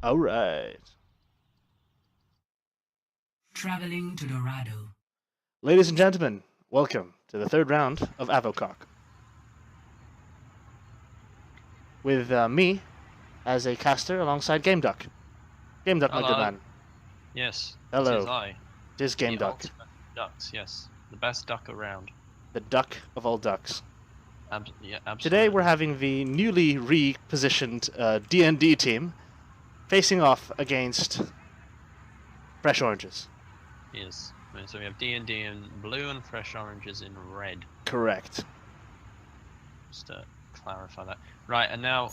All right. Traveling to Dorado. Ladies and gentlemen, welcome to the third round of AvoCoc. With me as a caster alongside Game Duck. Game Duck, my good man. Yes. Hello. This is I. This is Game the Duck. ultimate Ducks, yes. The best duck around. The duck of all ducks. Yeah, absolutely. Today we're having the newly repositioned D&D team facing off against Fresh Oranges. Yes. So we have D&D in blue and Fresh Oranges in red. Correct. Just to clarify that. Right, and now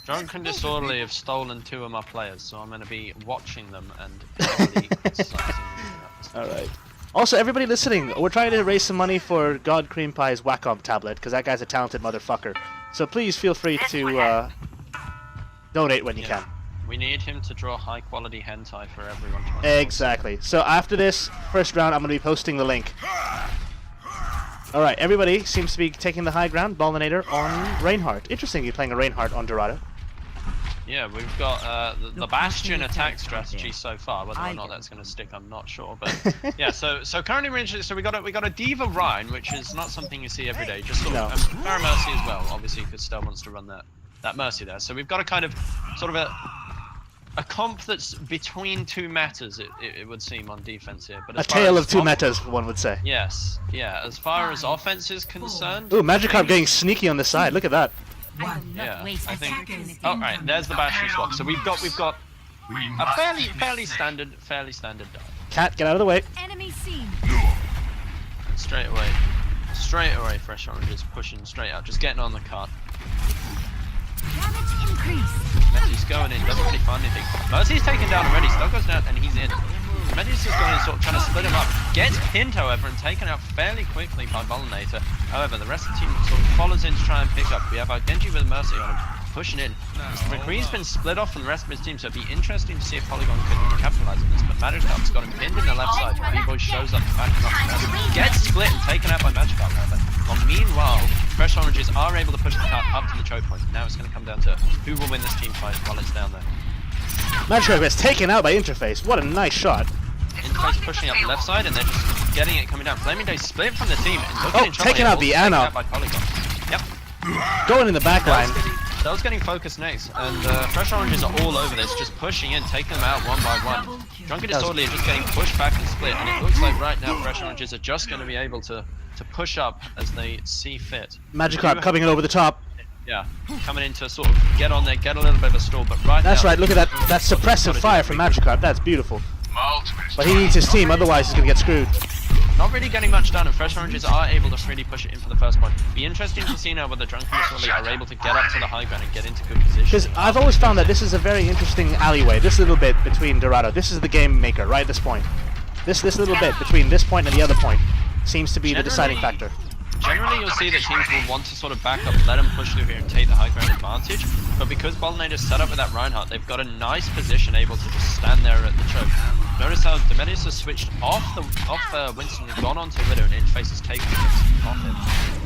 Drunken Disorderly have stolen 2 of my players, so I'm going to be watching them and heavily criticizing them. Alright. Also, everybody listening, we're trying to raise some money for God Cream Pie's Wacom tablet, because that guy's a talented motherfucker. So please feel free to donate when you can. We need him to draw high quality hentai for everyone to watch. Exactly. So after this first round, I'm going to be posting the link. Alright, everybody seems to be taking the high ground. Bollinator on Reinhardt. Interesting you're playing a Reinhardt on Dorado. Yeah, we've got the Bastion attack strategy so far. Whether or not that's going to stick, I'm not sure. But yeah, so currently we got a Diva Rhine, which is not something you see every day. Just sort of Fair Mercy as well, obviously, because Stelle wants to run that Mercy there. So we've got a kind of sort of a comp that's between 2 metas, it would seem, on defense here. But a tale of 2 metas, one would say. Yes, yeah. As far as offense is concerned. Ooh, Magikarp getting sneaky on the side. Look at that. Yeah, I think. Oh, right, there's the Bastion swap. So we've got a fairly standard die. Cat, get out of the way. Enemy seen. Straight away, Fresh Oranges pushing straight out, just getting on the cart. Damage increase. Demetius going in, doesn't really find anything. Mercy's taken down already, Stelle goes down and he's in. Demetius is going in, sort of trying to split him up. Gets pinned, however, and taken out fairly quickly by Bollinator. However, the rest of the team sort of follows in to try and pick up. We have our Genji with Mercy on him, pushing in. McCree's been split off from the rest of his team, so it'd be interesting to see if Polygon can capitalize on this. But Magikarp's got him pinned in the left side. Bboys shows up, backing up. Gets split and taken out by Magikarp, however. Well, meanwhile, Fresh Oranges are able to push the cart up to the choke point. Now it's going to come down to who will win this team fight while it's down there. Magikarp gets taken out by Interface. What a nice shot. Interface pushing up the left side and they're just getting it coming down. FlamingDaze split from the team. And taking out the Ana. By Polygon. Yep. Going in the back line. Stelle's getting focused next, and Fresh Oranges are all over this, just pushing in, taking them out one by one. Drunken Disorderly are just getting pushed back and split, and it looks like right now Fresh Oranges are just going to be able to push up as they see fit. Magikarp coming in over the top. Yeah, coming in to sort of get on there, get a little bit of a stall, but right That's now... right, look at that suppressive fire from Magikarp, that's beautiful. But he needs his team, otherwise he's going to get screwed. Not really getting much done, and Fresh Oranges are able to really push it in for the first point. Be interesting to see now whether Drunken Disorderly are able to get up to the high ground and get into good position. Because I've always found that this is a very interesting alleyway, this little bit between Dorado. This is the game maker, right, this point. This little bit between this point and the other point seems to be the deciding factor. Generally, you'll see that teams will want to sort of back up, let them push through here and take the high ground advantage. But because Bollinator's set up with that Reinhardt, they've got a nice position able to just stand there at the choke. Notice how Demetius has switched off Winston and gone onto Widow, and Interface has taken Winston off him.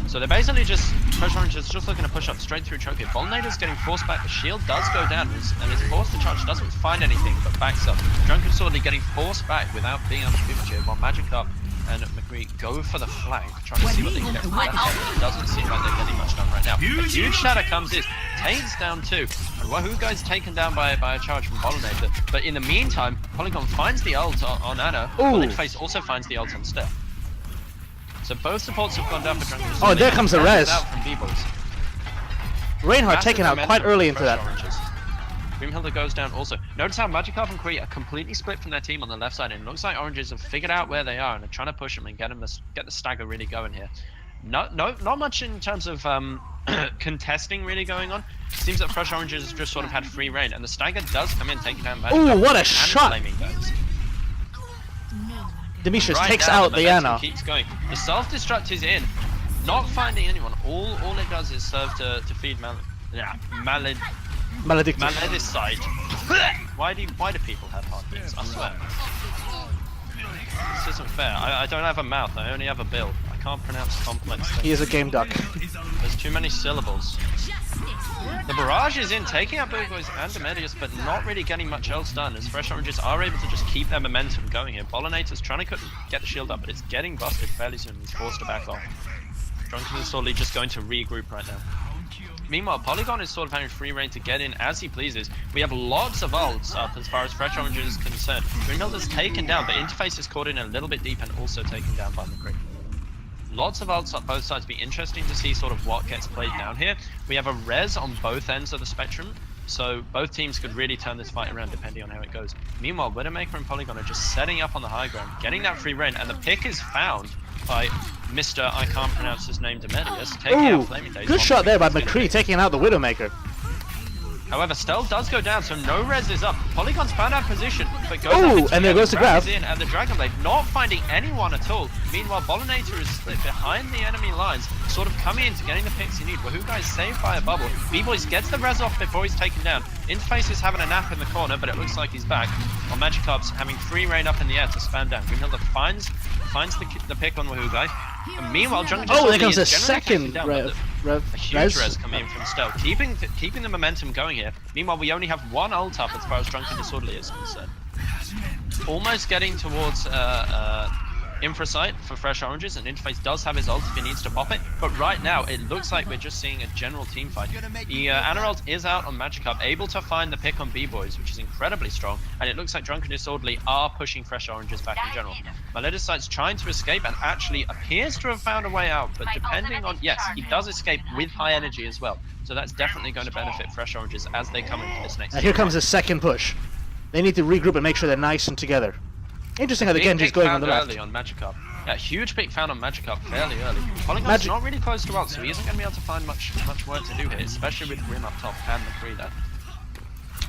So they're basically just, Fresh Orange is just looking to push up straight through choke here. Bollinator's getting forced back, the shield does go down, and his forced to charge doesn't find anything, but backs up. Drunken Disorderly getting forced back without being able to do it, while Magikarp and McCree go for the flank, trying to see what they can get from that. It doesn't seem like they're getting much done right now. A huge shatter comes in, takes down 2, and Wahooguy taken down by a charge from Bollinator. But in the meantime, Polygon finds the ult on Ana, Interface also finds the ult on Stelle. So both supports have gone down for Drunken Disorderly. Oh, there comes the res. Out from Bboys. Reinhardt taken out quite early into that. Grimhilde goes down also. Notice how Magikarp and Cree are completely split from their team on the left side, and it looks like Oranges have figured out where they are and are trying to push them and get the stagger really going here. Not much in terms of contesting really going on. Seems that Fresh Oranges just sort of had free reign, and the stagger does come in, taking down Magikarp. Ooh, what a shot! Demetius takes out the Ana. Keeps going. The self-destruct is in, not finding anyone. All it does is serve to feed Maledicite. Why do people have hard names? I swear. This isn't fair. I don't have a mouth, I only have a bill. I can't pronounce complex things. He is a game duck. There's too many syllables. The barrage is in, taking out Bboys and Demetius, but not really getting much else done, as Fresh Oranges are able to just keep their momentum going here. Bollinator's trying to get the shield up, but it's getting busted fairly soon. He's forced to back off. Drunken Disorderly just going to regroup right now. Meanwhile, Polygon is sort of having free reign to get in as he pleases. We have lots of ults up as far as Fresh Oranges is concerned. Grimhilde is taken down, but Interface is caught in a little bit deep and also taken down by McCree. Lots of ults on both sides. Be interesting to see sort of what gets played down here. We have a res on both ends of the spectrum, so both teams could really turn this fight around depending on how it goes. Meanwhile, Widowmaker and Polygon are just setting up on the high ground, getting that free reign, and the pick is found by Mr. I can't pronounce his name, Demetius, taking out FlamingDaze. Good shot there by McCree, taking out the Widowmaker. However, Stelle does go down, so no res is up. Polygon's found out position, but goes and there goes the grab. In, and the Dragon Blade not finding anyone at all. Meanwhile, Bollinator is split behind the enemy lines, sort of coming into getting the picks he needs. Wahooguy is saved by a bubble. Bboys gets the res off before he's taken down. Interface is having a nap in the corner, but it looks like he's back. While Magikarp's having free reign up in the air to spam down. Grimhilde finds the pick on Wahooguy. And meanwhile, there comes a second a huge res coming in from Stelle, keeping the momentum going here. Meanwhile, we only have one ult up as far as Drunken Disorderly is concerned. Almost getting towards Infrasight for Fresh Oranges, and Interface does have his ult if he needs to pop it, but right now it looks like we're just seeing a general team fight. The Ana ult is out on Magikarp, able to find the pick on Bboys, which is incredibly strong, and it looks like Drunken Disorderly are pushing Fresh Oranges back in general. Maledicite's trying to escape and actually appears to have found a way out, but depending on, yes, he does escape with high energy as well, so that's definitely going to benefit Fresh Oranges as they come into this next. Now here comes the second push. They need to regroup and make sure they're nice and together. Interesting how the Genji's going on the left. Early on Magikarp. Yeah, huge pick found on Magikarp fairly early. Polygon's not really close to ult, so he isn't going to be able to find much work to do here, especially with Grim up top and McCree there.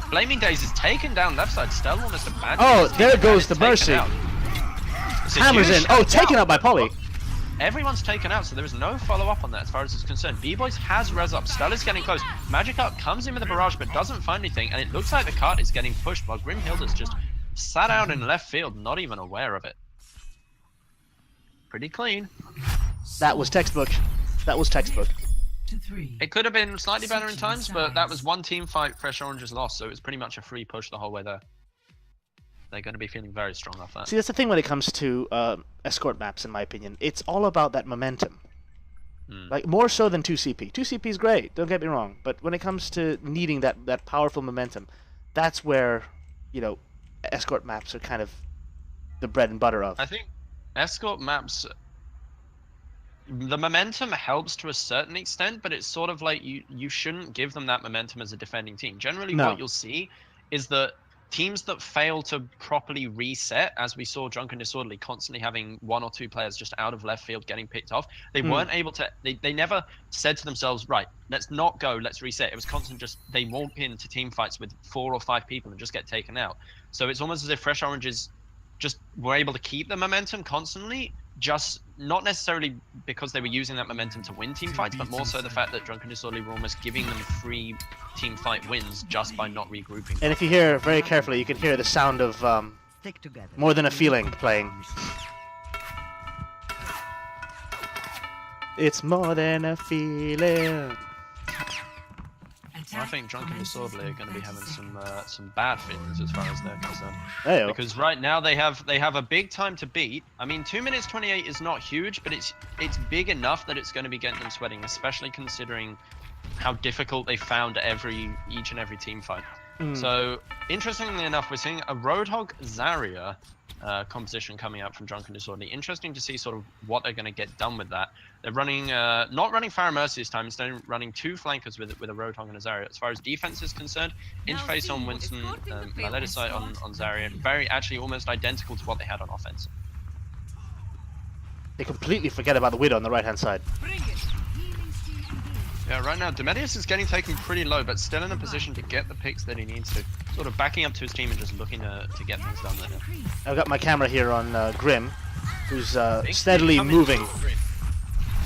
FlamingDaze is taken down left side. Stelle almost abandoned. Oh, there goes the Mercy. Hammers in. Oh, taken out by Poly. Everyone's taken out, so there is no follow-up on that as far as it's concerned. Bboys has res up. Stelle is getting close. Magikarp comes in with a barrage, but doesn't find anything, and it looks like the cart is getting pushed, while Grimhilde is just sat out in left field, not even aware of it. Pretty clean. That was textbook. That was textbook. It could have been slightly better in times, but that was one team fight Fresh Oranges lost, so it was pretty much a free push the whole way there. They're going to be feeling very strong off that. See, that's the thing when it comes to escort maps, in my opinion. It's all about that momentum. Like, more so than 2CP. 2CP is great, don't get me wrong, but when it comes to needing that powerful momentum, that's where, you know, escort maps are kind of the bread and butter of. I think escort maps, the momentum helps to a certain extent, but it's sort of like you shouldn't give them that momentum as a defending team. Generally, what you'll see is that teams that fail to properly reset, as we saw Drunken Disorderly constantly having one or two players just out of left field getting picked off, they weren't able to, they never said to themselves, right, let's not go, let's reset. It was constant, just they walk into team fights with 4 or 5 people and just get taken out. So it's almost as if Fresh Oranges just were able to keep the momentum constantly, just not necessarily because they were using that momentum to win team fights, but more so the fact that Drunken Disorderly were almost giving them free team fight wins just by not regrouping. And if you hear very carefully, you can hear the sound of More Than a Feeling playing. It's more than a feeling. Well, I think Drunken Disorderly are going to be having some bad feelings as far as they're concerned. Hey-o. Because right now they have a big time to beat. I mean, 2 minutes 28 is not huge, but it's big enough that it's going to be getting them sweating, especially considering how difficult they found each and every team fight. So interestingly enough, we're seeing a Roadhog Zarya composition coming out from Drunken Disorderly. Interesting to see sort of what they're going to get done with that. They're running, not running Fire Mercy this time, instead running 2 flankers with a Roadhog and a Zarya. As far as defense is concerned, Interface on Winston, Maledicite on Zarya, very actually almost identical to what they had on offense. They completely forget about the Widow on the right-hand side. Yeah, right now Demetius is getting taken pretty low, but still in a position to get the picks that he needs to. Sort of backing up to his team and just looking to get things done there. I've got my camera here on Grim, who's steadily moving.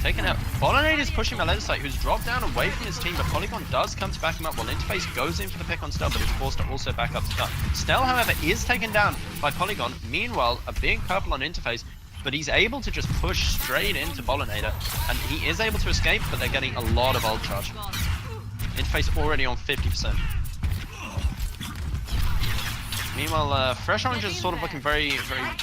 Taken out. Bollinator is pushing Maledicite, who's dropped down away from his team, but Polygon does come to back him up while Interface goes in for the pick on Stelle, but is forced to also back up to cut. Stelle, however, is taken down by Polygon. Meanwhile, a big purple on Interface, but he's able to just push straight into Bollinator, and he is able to escape, but they're getting a lot of ult charge. Interface already on 50%. Meanwhile, Fresh Orange is sort of looking very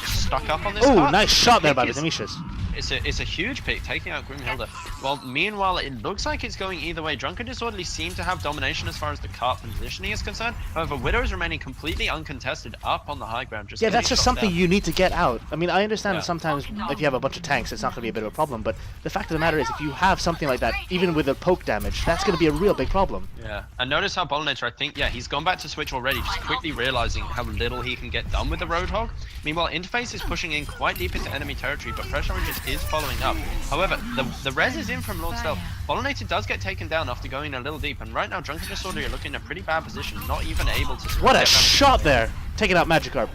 stuck up on this Oh, card. nice shot there by Demetius. It's a huge pick, taking out Grimhilde. Well, meanwhile, it looks like it's going either way. Drunken Disorderly seem to have domination as far as the cart positioning is concerned. However, Widow is remaining completely uncontested up on the high ground. Yeah, that's just something you need to get out. I mean, I understand Yeah. that sometimes if you have a bunch of tanks, it's not going to be a bit of a problem. But the fact of the matter is, if you have something like that, even with the poke damage, that's going to be a real big problem. Yeah, and notice how Bollinator, I think, yeah, he's gone back to switch already, just quickly realizing how little he can get done with the Roadhog. Meanwhile, Interface is pushing in quite deep into enemy territory, but Fresh Orange is following up. However, the res is in from LordStelle. Bollinator does get taken down after going a little deep, and right now Drunken Disorderly are looking in a pretty bad position, not even able to... What a shot there! Taking out Magikarp.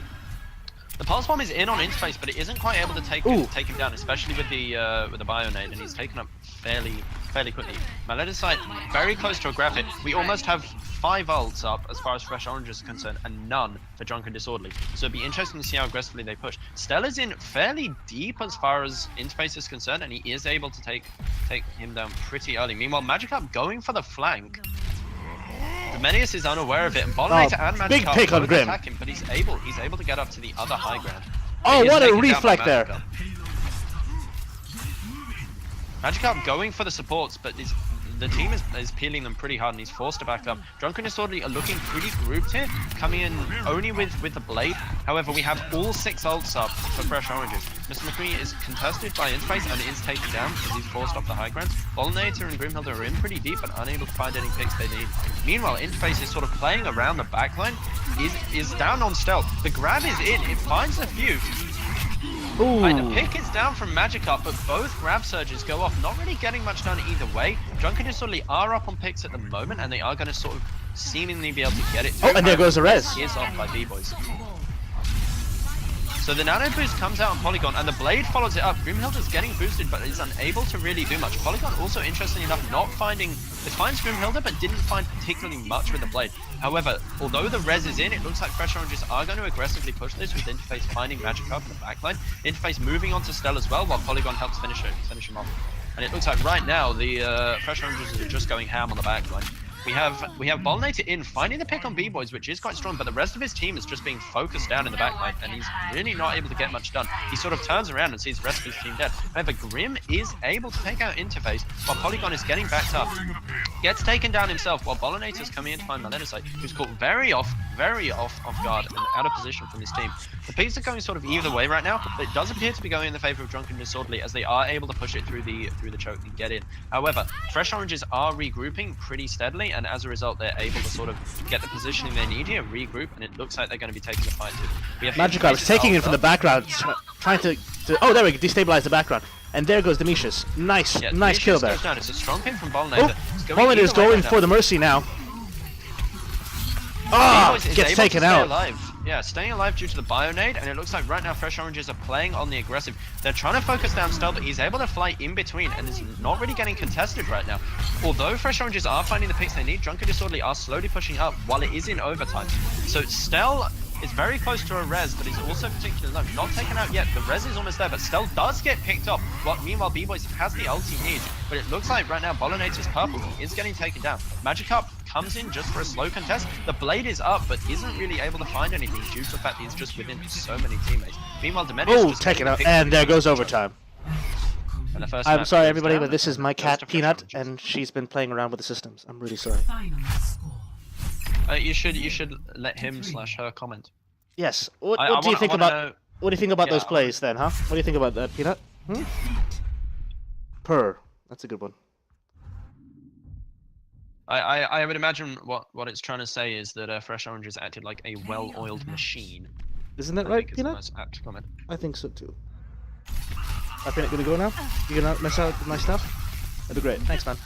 The Pulse Bomb is in on Interface, but it isn't quite able to take him down, especially with the Bionade, and he's taken up fairly quickly. Maledicite very close to a grab hit. We almost have 5 ults up as far as Fresh Orange is concerned, and none for Drunken Disorderly. So it'd be interesting to see how aggressively they push. Stella's in fairly deep as far as Interface is concerned, and he is able to take him down pretty early. Meanwhile, Magikarp going for the flank. Demetius is unaware of it, and Bollinator and big Magikarp pick on both Grim. attack him, but he's able to get up to the other high ground. Oh, He is what a taken down by reflect there! Magikarp. Magikarp going for the supports, but the team is peeling them pretty hard, and he's forced to back up. Drunken Disorderly are looking pretty grouped here, coming in only with the blade. However, we have all 6 ults up for Fresh Oranges. MrMcCree is contested by Interface and is taken down because he's forced off the high ground. Bollinator and Grimhilde are in pretty deep but unable to find any picks they need. Meanwhile, Interface is sort of playing around the backline, is down on stealth. The grab is in, it finds a few. Ooh. Right, the pick is down from Magikarp, but both grab surges go off, not really getting much done either way. Drunken Disorderly are up on picks at the moment, and they are going to sort of seemingly be able to get it through. Oh, and there goes the res. He is off by Bboys. So the nano boost comes out on Polygon, and the blade follows it up. Grimhilde is getting boosted, but is unable to really do much. Polygon also, interestingly enough, not finding... It finds Grimhilde, but didn't find particularly much with the blade. However, although the res is in, it looks like Fresh Oranges are going to aggressively push this, with Interface finding Magikarp in the backline. Interface moving on to Stelle as well, while Polygon helps finish him off. And it looks like right now, the Fresh Oranges are just going ham on the backline. We have Bollinator in, finding the pick on Bboys, which is quite strong, but the rest of his team is just being focused down in the backline, and he's really not able to get much done. He sort of turns around and sees the rest of his team dead. However, Grim is able to take out Interface, while Polygon is getting backed up. Gets taken down himself, while Bollinator is coming in to find Maledicite, who's caught very off guard and out of position from his team. The picks are going sort of either way right now, but it does appear to be going in the favor of Drunken Disorderly, as they are able to push it through the choke and get in. However, Fresh Oranges are regrouping pretty steadily, and as a result, they're able to sort of get the positioning they need here, regroup, and it looks like they're going to be taking the fight too. We have Magikarp is taking it from the background, trying to... Oh, there we go, destabilize the background. And there goes Demetius. Nice kill there. It's a strong pin from Bollinator. Bollinator is going for the Mercy now. Ah, gets taken out. Yeah, staying alive due to the Bionade, and it looks like right now Fresh Oranges are playing on the aggressive. They're trying to focus down Stelle, but he's able to fly in between and is not really getting contested right now. Although Fresh Oranges are finding the picks they need, Drunken Disorderly are slowly pushing up while it is in overtime. So Stelle is very close to a res, but he's also particularly low. Not taken out yet. The res is almost there, but Stelle does get picked up. Meanwhile, Bboys has the ult he needs, but it looks like right now Bollinator's purple. He is getting taken down. Magikarp comes in just for a slow contest. The blade is up, but isn't really able to find anything due to the fact that he's just within so many teammates. Meanwhile, Demetius just taken out, and there goes overtime. And the first I'm sorry, everybody, but this is my cat, Peanut, and she's been playing around with the systems. I'm really sorry. You should let him / her comment. Yes. What do you think about those plays then, huh? What do you think about that, Peanut? Purr. That's a good one. I would imagine what it's trying to say is that Fresh Oranges acted like a well-oiled machine. Isn't that right, Peanut? Most apt comment. I think so too. Are Peanut gonna go now? You gonna mess out with my stuff? That'd be great. Thanks, man.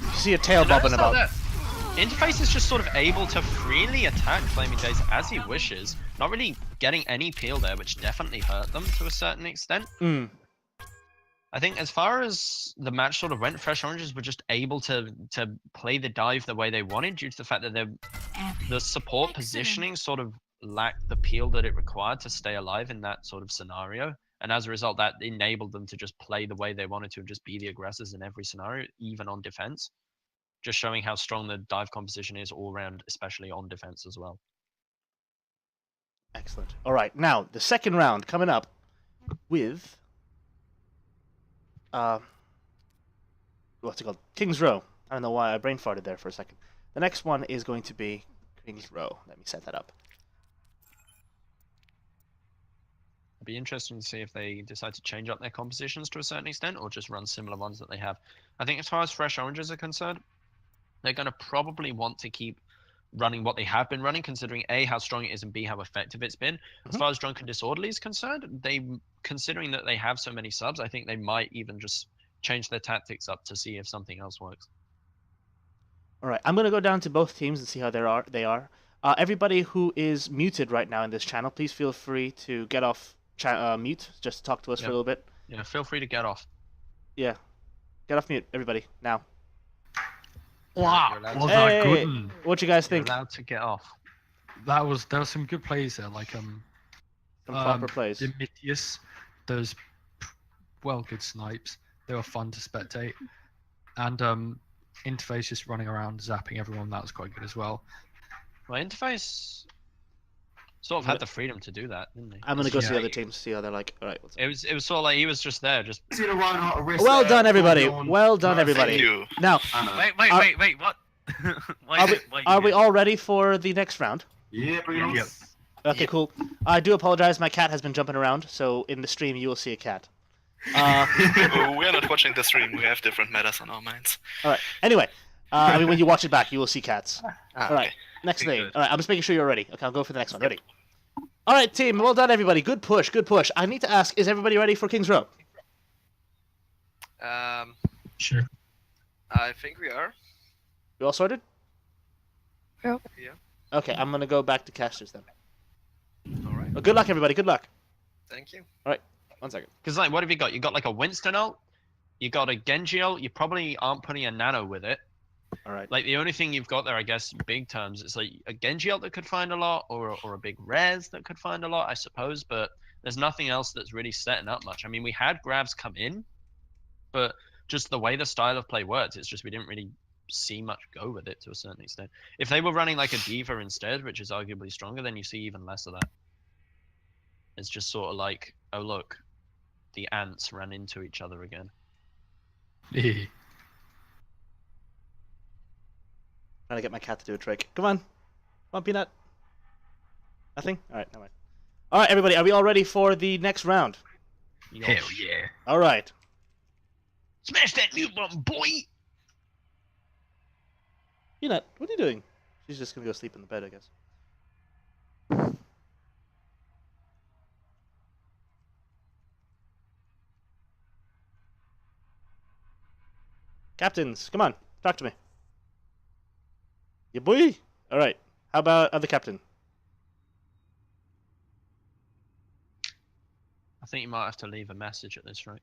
You see a tail bobbing about. Interface is just sort of able to freely attack FlamingDaze as he wishes, not really getting any peel there, which definitely hurt them to a certain extent. I think as far as the match sort of went, Fresh Oranges were just able to play the dive the way they wanted due to the fact that the support positioning sort of lacked the peel that it required to stay alive in that sort of scenario. And as a result, that enabled them to just play the way they wanted to and just be the aggressors in every scenario, even on defense. Just showing how strong the dive composition is all around, especially on defense as well. Excellent. All right, now the second round coming up with what's it called? King's Row. I don't know why I brain farted there for a second. The next one is going to be King's Row. Let me set that up. It'd be interesting to see if they decide to change up their compositions to a certain extent or just run similar ones that they have. I think as far as fresh oranges are concerned, they're going to probably want to keep running what they have been running, considering A, how strong it is, and B, how effective it's been. As far as Drunken Disorderly is concerned, considering that they have so many subs, I think they might even just change their tactics up to see if something else works. All right, I'm going to go down to both teams and see how they are. Everybody who is muted right now in this channel, please feel free to get off mute, just to talk to us for a little bit. Yeah, feel free to get off. Yeah, get off mute, everybody, now. Wow, was hey, that good? What you guys think? You're allowed to get off. There was some good plays there, like Some proper plays. Demetius, those good snipes. They were fun to spectate, and Interface just running around zapping everyone. That was quite good as well. Well, Interface sort of had the freedom to do that, didn't he? I'm gonna go see the other teams, see how they're like. All right, what's up? It was sort of like he was just there, just. Well done, everybody. Well done, everybody. Thank you. Now, Wait, what? are we all ready for the next round? Yeah, bring it on. Yep. Okay, cool. I do apologize. My cat has been jumping around, so in the stream you will see a cat. We are not watching the stream. We have different matters on our minds. All right. Anyway, I mean, when you watch it back, you will see cats. Ah, All right. okay. Next thing. All right. I'm just making sure you're ready. Okay, I'll go for the next one. Ready? All right, team. Well done, everybody. Good push. Good push. I need to ask: is everybody ready for King's Row? Sure. I think we are. You all sorted? Yeah. Okay. I'm gonna go back to casters then. All right. Well, good luck, everybody. Good luck. Thank you. All right. 1 second. Because like, what have you got? You got like a Winston ult, you got a Genji ult. You probably aren't putting a Nano with it. All right. Like the only thing you've got there, I guess, in big terms, it's like a Genji ult that could find a lot, or a big Res that could find a lot, I suppose. But there's nothing else that's really setting up much. I mean, we had grabs come in, but just the way the style of play works, it's just we didn't really see much go with it to a certain extent. If they were running like a Diva instead, which is arguably stronger, then you see even less of that. It's just sort of like, oh look, the ants ran into each other again. Trying to get my cat to do a trick. Come on. Come on, Peanut. Nothing? Alright, never mind. Alright, everybody, are we all ready for the next round? Hell yeah. Alright. Smash that mute button, boy! Peanut, what are you doing? She's just gonna go sleep in the bed, I guess. Captains, come on, talk to me. Yeah, boy. All right. How about other captain? I think you might have to leave a message at this rate.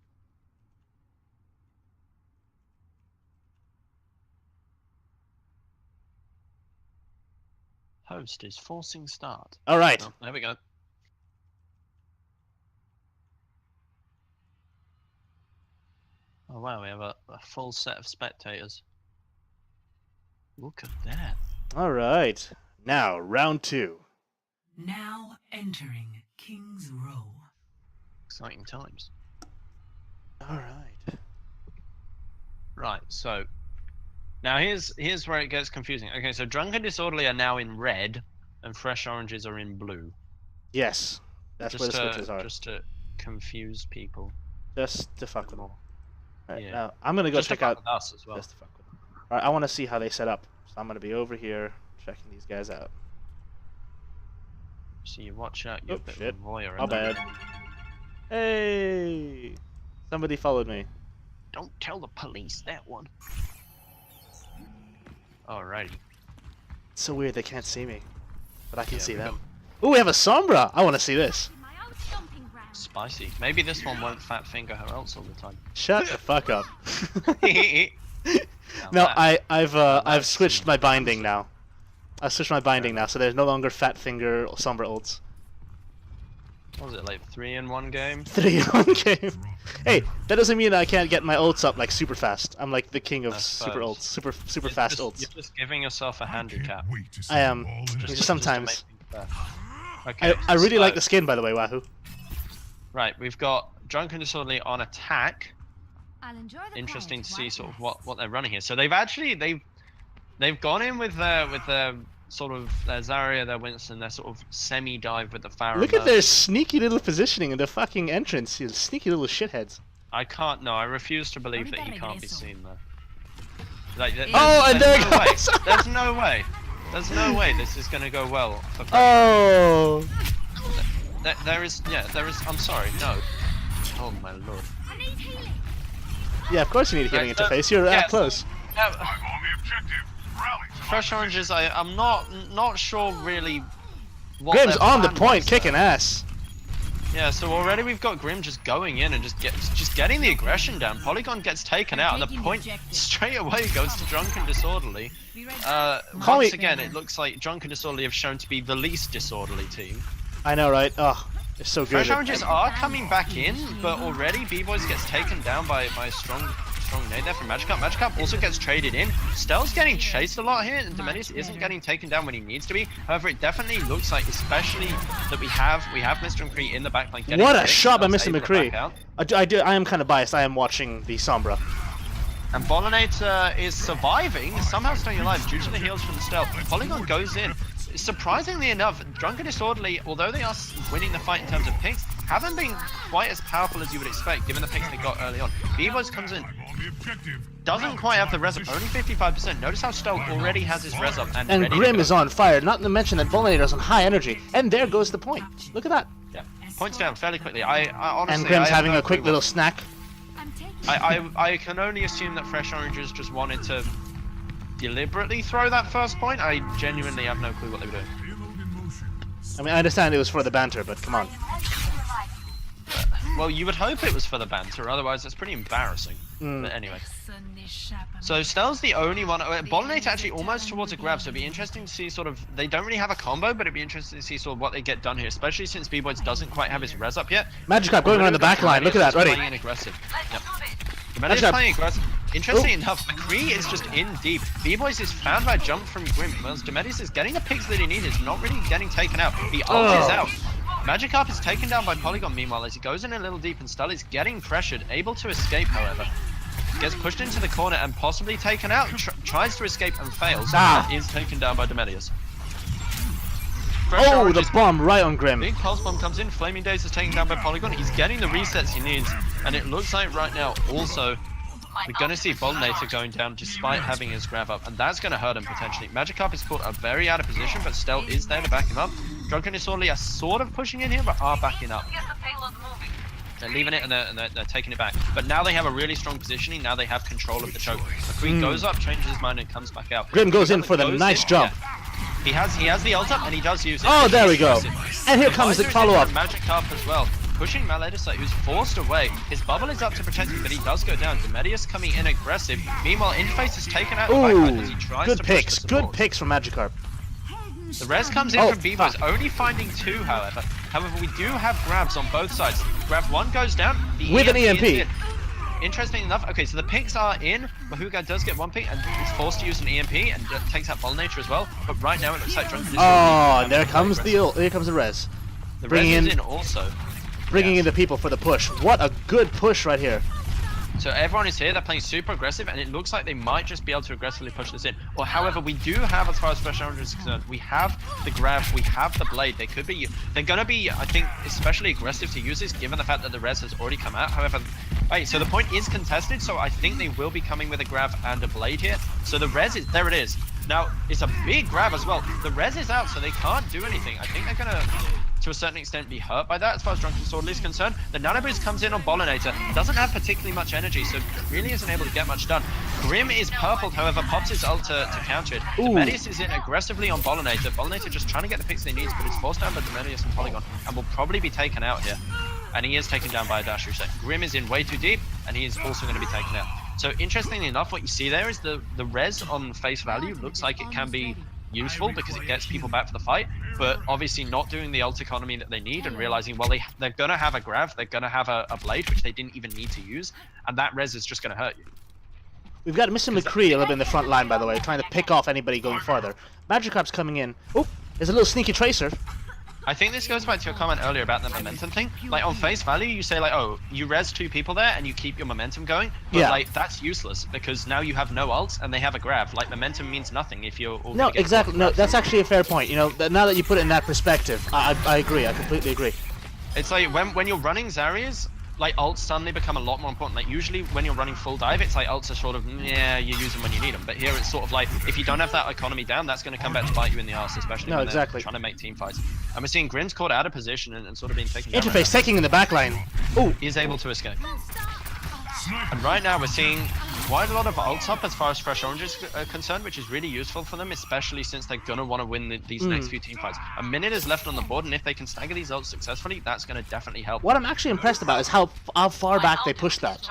Host is forcing start. All right. Oh, there we go. Oh wow, we have a full set of spectators. Look at that. All right. Now, round 2. Now entering King's Row. Exciting times. All right. Right, so now here's where it gets confusing. Okay, so Drunken Disorderly are now in red, and Fresh Oranges are in blue. Yes. That's where the switches are. Just to confuse people. Just to fuck with them. All right. Yeah. Now, I'm going to go Just to check fuck out... with us as well. Just to fuck with them. All right, I want to see how they set up. So I'm going to be over here checking these guys out. So you watch out, you're Oh, a bit shit. of a voyeur. My bad. Hey! Somebody followed me. Don't tell the police that one. Alrighty. It's so weird they can't see me. But I can Yeah, see we them. Ooh, we have a Sombra! I want to see this. Spicy. Maybe this one won't fat finger her else all the time. Shut the fuck up. Now No, that- I've switched my binding now. I've switched my binding now, so there's no longer fat finger or Sombra ults. What was it, like 3 in 1 game? 3 in 1 game. Hey, that doesn't mean I can't get my ults up like super fast. I'm like the king of super ults, super fast ults. You're just giving yourself a handicap. I am. Just sometimes. Okay. I really like the skin, by the way, Wahoo. Right, we've got Drunken Disorderly on attack. I'll enjoy the Interesting quiet to see while sort of rest. what they're running here. So they've gone in with their sort of their Zarya, their Winston, their sort of semi-dive with the Pharah. Look at their sneaky little positioning in the fucking entrance. You sneaky little shitheads. I refuse to believe that he can't be seen though. Like, Oh, and there it no goes! way. There's no way. There's no way this is gonna go well. For Oh! there is. I'm sorry. No. Oh my lord. I need healing. Yeah, of course you need a healing Right, interface. You're yeah, that close. Fresh Oranges, I'm not sure really what Grim's their on the plan point, was kicking there. ass. Yeah, so already we've got Grim just going in and just getting the aggression down. Polygon gets taken out, and the point straight away goes to Drunken Disorderly. Once again, it looks like Drunken Disorderly have shown to be the least disorderly team. I know, right? Oh, it's so good. Fresh Oranges are coming back in, but already Bboys gets taken down by a strong nade there from Magikarp. Magikarp also gets traded in. Stell's getting chased a lot here, and Demetius isn't getting taken down when he needs to be. However, it definitely looks like, especially that we have MrMcCree in the backline. getting What a hit, shot by Stell's able to MrMcCree. back out. I am kind of biased. I am watching the Sombra. And Bollinator is surviving, somehow staying alive due to the heals from Stelle. Polygon goes in. Surprisingly enough, Drunken Disorderly, although they are winning the fight in terms of picks, haven't been quite as powerful as you would expect given the picks they got early on. Bboys comes in, doesn't quite have the res up, only 55%. Notice how Stelle already has his res up and ready Grim to go. is on fire, not to mention that Bollinator is on high energy. And there goes the point. Look at that. Yeah, points down fairly quickly. I honestly, And Grim's I have having no a quick clue little snack. I'm taking I can only assume that Fresh Oranges just wanted to deliberately throw that first point. I genuinely have no clue what they were doing. I mean, I understand it was for the banter, but come on. Well, you would hope it was for the banter, otherwise it's pretty embarrassing. But anyway. So Stell's the only one. Bollinator actually almost towards a grab, so it'd be interesting to see sort of. They don't really have a combo, but it'd be interesting to see sort of what they get done here, especially since Bboys doesn't quite have his res up yet. Magikarp going around the back line. Look at that, ready. Playing aggressive. Yep. Demetius playing aggressive. Interesting enough, McCree is just in deep. Bboys is found by a jump from Grim. Whereas Demetius is getting the picks that he needs, is not really getting taken out. The ult is out. Magikarp is taken down by Polygon meanwhile as he goes in a little deep, and Stelle is getting pressured, able to escape however. Gets pushed into the corner and possibly taken out. Tries to escape and fails. And is taken down by Demetius. Oh, the bomb right on Grim. Big pulse bomb comes in. FlamingDaze is taken down by Polygon. He's getting the resets he needs, and it looks like right now also we're going to see Bollinator going down despite having his grab up, and that's going to hurt him potentially. Magikarp is caught very out of position, but Stelle is there to back him up. Drunken Disorderly are sort of pushing in here, but are backing up. They're leaving it and they're taking it back. But now they have a really strong positioning. Now they have control of the choke. McCree goes up, changes his mind, and comes back out. Grim goes in for the nice jump. Yeah. He has the ult up and he does use it. Oh, there we go. And here comes the follow-up. Magikarp as well, pushing Maledicite, who's forced away. His bubble is up to protect him, but he does go down. Demetius coming in aggressive. Meanwhile, Interface is taken out as he tries good to picks. push the Good support. picks from Magikarp. The res comes in from Bboys, only finding 2, however. However, we do have grabs on both sides. Grab 1 goes down. With an EMP. is in. Interesting enough, okay, so the picks are in. Wahooguy does get 1 pick and he's forced to use an EMP and takes out Bollinator as well. But right now it looks like Drunken Oh, there comes the res. The Bringing res is in in also. Bringing in the people for the push. What a good push right here. So everyone is here, they're playing super aggressive, and it looks like they might just be able to aggressively push this in. Or however, we do have, as far as Fresh Orange is concerned, we have the grab, we have the blade. They're gonna be, I think, especially aggressive to use this, given the fact that the res has already come out. However, wait, so the point is contested, so I think they will be coming with a grab and a blade here. So the res is, there it is. Now, it's a big grab as well. The res is out, so they can't do anything. I think they're gonna, to a certain extent, be hurt by that as far as Drunken Disorderly is concerned. The Nano Boost comes in on Bollinator, doesn't have particularly much energy, so really isn't able to get much done. Grim is purpled, however, pops his ult to counter it. Demetius is in aggressively on Bollinator. Bollinator just trying to get the picks he needs, but it's forced down by Demetius and Polygon, and will probably be taken out here. And he is taken down by a dash reset. Grim is in way too deep, and he is also going to be taken out. So interestingly enough, what you see there is the res on face value looks like it can be useful because it gets people back for the fight, but obviously not doing the ult economy that they need and realizing, well, they're going to have a grav, they're going to have a blade, which they didn't even need to use, and that res is just going to hurt you. We've got MrMcCree a little bit in the front line, by the way, trying to pick off anybody going farther. Magikarp's coming in. Oh, there's a little sneaky tracer. I think this goes back to your comment earlier about the momentum thing. Like, on face value, you say, like, oh, you res 2 people there and you keep your momentum going. But, Yeah. like, that's useless because now you have no ults and they have a grav. Like, momentum means nothing if you're all No, gonna get exactly. caught. No, that's actually a fair point. You know, now that you put it in that perspective, I agree. I completely agree. It's like, when you're running Zaryas, like, ults suddenly become a lot more important. Like, usually when you're running full dive, it's like ults are sort of, yeah, you use them when you need them. But here it's sort of like, if you don't have that economy down, that's going to come back to bite you in the ass, especially when they're trying to make team fights. And we're seeing Grin's caught out of position and sort of being taken down. Interface taking in the back line. Oh, He's able to escape. And right now we're seeing quite a lot of ults up as far as Fresh Orange is concerned, which is really useful for them, especially since they're going to want to win these next few team fights. A minute is left on the board, and if they can stagger these ults successfully, that's going to definitely help. what I'm actually impressed about is how far back they pushed that.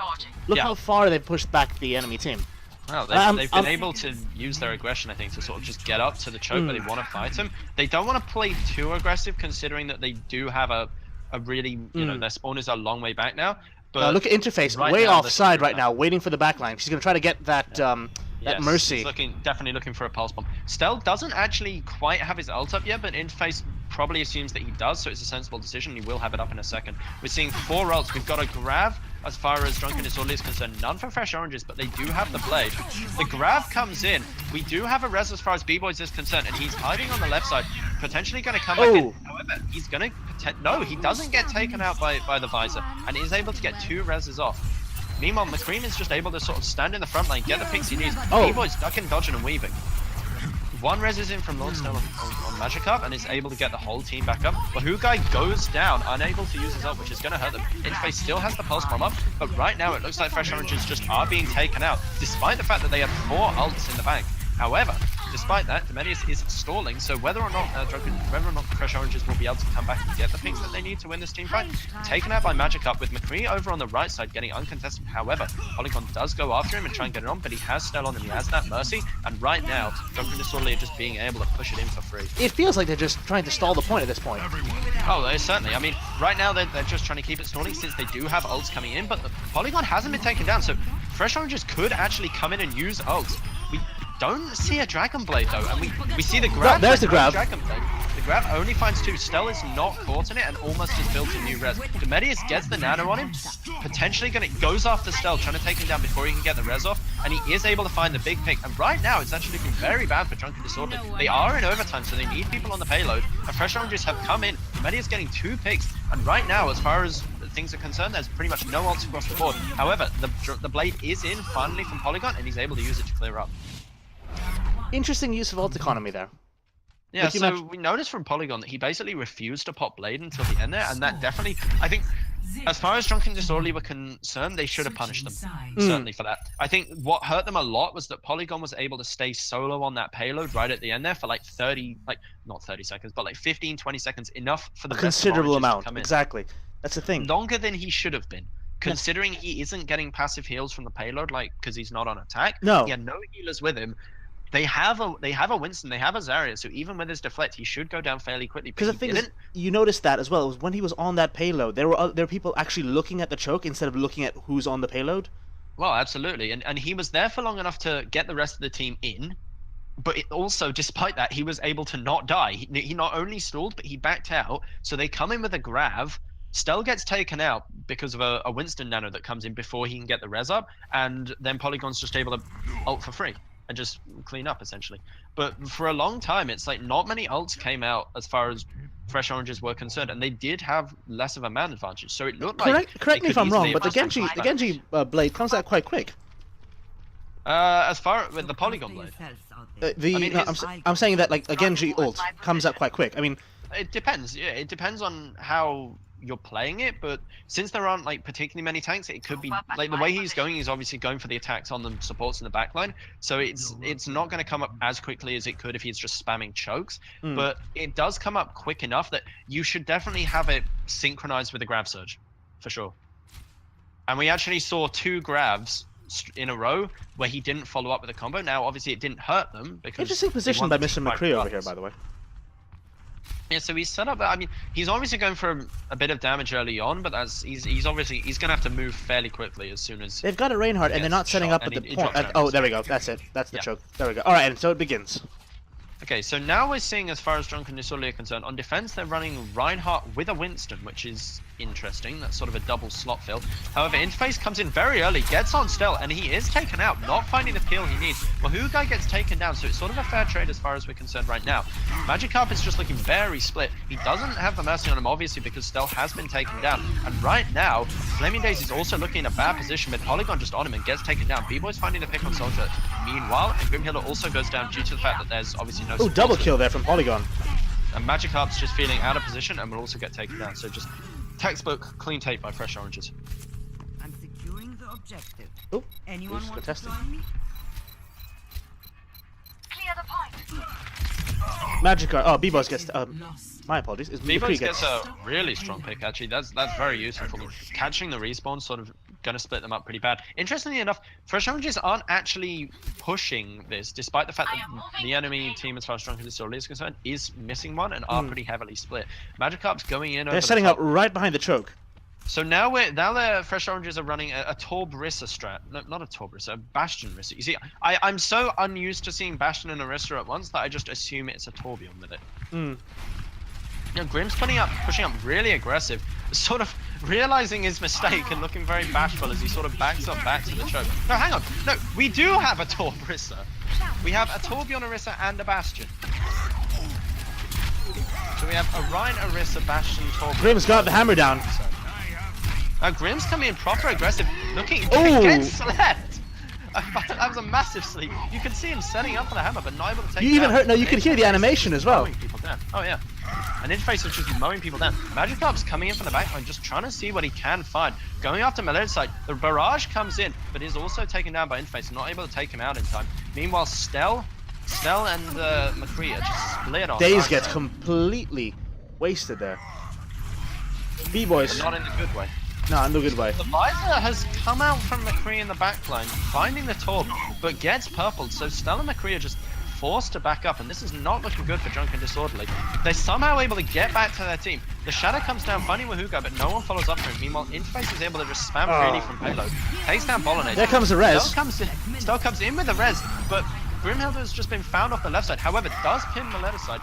Look how far they've pushed back the enemy team. Well, they've been able to use their aggression, I think, to sort of just get up to the choke, but they want to fight him. They don't want to play too aggressive, considering that they do have a really, you know, their spawn is a long way back now. But look at Interface, right way now, offside right now, waiting for the backline. She's going to try to get that that Mercy. He's definitely looking for a pulse bomb. Stelle doesn't actually quite have his ult up yet, but Interface probably assumes that he does, so it's a sensible decision. He will have it up in a second. We're seeing 4 ults. We've got a grav as far as Drunken Disorderly is concerned. None for Fresh Oranges, but they do have the blade. The grav comes in. We do have a res as far as Bboys is concerned, and he's hiding on the left side, potentially going to come back in. However, he's going to... No, he doesn't get taken out by the visor, and is able to get 2 reses off. Meanwhile, McCree is just able to sort of stand in the front line, get the picks he needs. Bboys ducking, dodging, and weaving. 1 res is in from LordStelle on Magikarp and is able to get the whole team back up. Wahooguy goes down, unable to use his ult, which is going to hurt them. Interface still has the pulse bomb up, but right now it looks like Fresh Oranges just are being taken out, despite the fact that they have 4 ults in the bank. However, despite that, Demetius is stalling, so whether or not Fresh Oranges will be able to come back and get the picks that they need to win this team fight, taken out by Magikarp with McCree over on the right side getting uncontested. However, Polygon does go after him and try and get it on, but he has Stelle on him, he has that Mercy, and right now, Drunken Disorderly are just being able to push it in for free. It feels like they're just trying to stall the point at this point. Oh, they certainly. I mean, right now they're just trying to keep it stalling since they do have ults coming in, but the Polygon hasn't been taken down, so Fresh Oranges could actually come in and use ults. We don't see a Dragon Blade though, and we see the grab. There's the grab. Dragon Blade. The grab only finds 2. Stelle is not caught in it and almost has built a new res. Demetius gets the nano on him, potentially goes after Stelle, trying to take him down before he can get the res off, and he is able to find the big pick. And right now, it's actually looking very bad for Drunken Disorderly. They are in overtime, so they need people on the payload. And Fresh Oranges have come in. Demetius getting 2 picks, and right now, as far as things are concerned, there's pretty much no ults across the board. However, the blade is in finally from Polygon, and he's able to use it to clear up. Interesting use of ult economy there. Yeah, Like so we noticed from Polygon that he basically refused to pop Blade until the end there, and that definitely, I think, as far as Drunken Disorderly were concerned, they should have punished them, certainly for that. I think what hurt them a lot was that Polygon was able to stay solo on that payload right at the end there for like 30, like, not 30 seconds, but like 15, 20 seconds, enough for the A considerable amount, to come in. exactly. That's the thing. Longer than he should have been. Considering he isn't getting passive heals from the payload, like, because he's not on attack. No. He had no healers with him. They have a Winston, they have a Zarya, so even with his deflect, he should go down fairly quickly. Because the thing is, you noticed that as well. It was when he was on that payload, there were people actually looking at the choke instead of looking at who's on the payload. Well, absolutely, and he was there for long enough to get the rest of the team in. But also, despite that, he was able to not die. He not only stalled, but he backed out. So they come in with a grav. Stelle gets taken out because of a Winston nano that comes in before he can get the res up, and then Polygon's just able to ult for free and just clean up, essentially. But for a long time, it's like not many ults came out as far as Fresh Oranges were concerned, and they did have less of a man advantage. So it looked like... Correct me if I'm wrong, but the Genji blade comes out quite quick. As far with the Polygon blade. I'm saying that like a Genji ult comes out quite quick. I mean, it depends. Yeah, it depends on how you're playing it, but since there aren't like particularly many tanks, it could be like the way he's going is obviously going for the attacks on the supports in the backline, so it's not going to come up as quickly as it could if he's just spamming chokes, but it does come up quick enough that you should definitely have it synchronized with the grab surge for sure. And we actually saw 2 grabs in a row where he didn't follow up with a combo. Now, obviously, it didn't hurt them because Interesting position by MrMcCree over here, by the way. Yeah, so he's set up. I mean, he's obviously going for a bit of damage early on, but he's obviously gonna have to move fairly quickly as soon as they've got a Reinhardt and they're not setting up at the point. Oh, there we go. That's it. That's the choke. There we go. All right, and so it begins. Okay, so now we're seeing, as far as Drunken Disorderly are concerned, on defense they're running Reinhardt with a Winston, which is interesting. That's sort of a double slot fill. However, Interface comes in very early, gets on Stelle, and he is taken out, not finding the peel he needs. Wahooguy gets taken down, so it's sort of a fair trade as far as we're concerned right now. Magikarp is just looking very split. He doesn't have the mercy on him, obviously, because Stelle has been taken down. And right now, FlamingDaze is also looking in a bad position, with Polygon just on him and gets taken down. Bboys finding the pick on Soldier. Meanwhile, and Grimhilde also goes down due to the fact that there's obviously no... Oh, double kill there from Polygon. And Magikarp's just feeling out of position and will also get taken down. So just textbook clean tape by Fresh Oranges. I'm securing the objective. Oh, Anyone want to contesting. join me? Clear the point. Magikarp. Oh, Bboys gets. Lost. My apologies. Bboys gets a really strong pick, actually. That's very useful for me. Catching the respawn, sort of gonna split them up pretty bad. Interestingly enough, Fresh Oranges aren't actually pushing this, despite the fact that the enemy team, as far as Drunken Disorderly is concerned, is missing one and are pretty heavily split. Magikarp's going in. They're setting up right behind the choke. So now the Fresh Oranges are running a Torb Rissa strat. No, not a Torb Rissa, a Bastion Rissa. You see, I'm so unused to seeing Bastion and a Rissa at once that I just assume it's a Torbjorn with it. You know, Grim's pushing up really aggressive, sort of realizing his mistake and looking very bashful as he sort of backs up back to the choke. No, hang on. No, we do have a Torb Rissa. We have a Torbjorn Orisa and a Bastion. So we have a Rhine, Orisa, Bastion, Torbjorn. Grim's got the hammer down. Grim's coming in proper aggressive, looking, Oh! gets slept! That was a massive sleep. You can see him setting up for the hammer, but not able to take You it even down. heard. No, you could hear the animation as well. Mowing people down. Oh yeah. And Interface is just mowing people down. Magikarp's coming in from the backline, just trying to see what he can find. Going after Maledicite. The barrage comes in, but is also taken down by Interface, not able to take him out in time. Meanwhile, Stelle and McCree are just split on. Daze gets completely wasted there. Bboys. Not in a good way. No, in no good way. The Visor has come out from McCree in the backline, finding the Torb, but gets purpled, so Stelle and McCree are just forced to back up, and this is not looking good for Drunken Disorderly. They're somehow able to get back to their team. The Shadow comes down, finding Wahooguy, but no one follows up for him. Meanwhile, Interface is able to just spam freely from payload. Takes down Bollinator. There comes the res. Stelle comes in with the res, but Grimhilde has just been found off the left side. However, does pin Maledicite.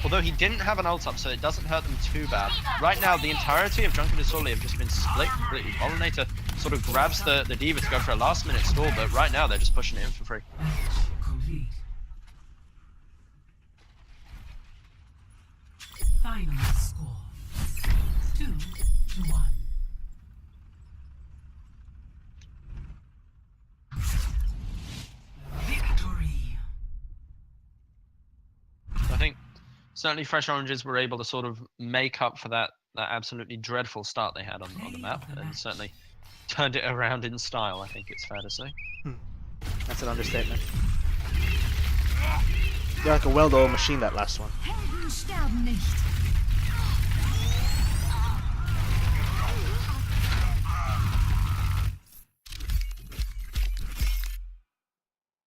Although he didn't have an ult up, so it doesn't hurt them too bad. Right now, the entirety of Drunken Disorderly have just been split completely. Bollinator sort of grabs the D.Va to go for a last-minute stall, but right now they're just pushing it in for free. Complete. Final score 2-1. Victory. I think certainly Fresh Oranges were able to sort of make up for that absolutely dreadful start they had on the map, and certainly turned it around in style, I think it's fair to say. That's an understatement. You're like a well-oiled machine, that last one. Helden sterben nicht.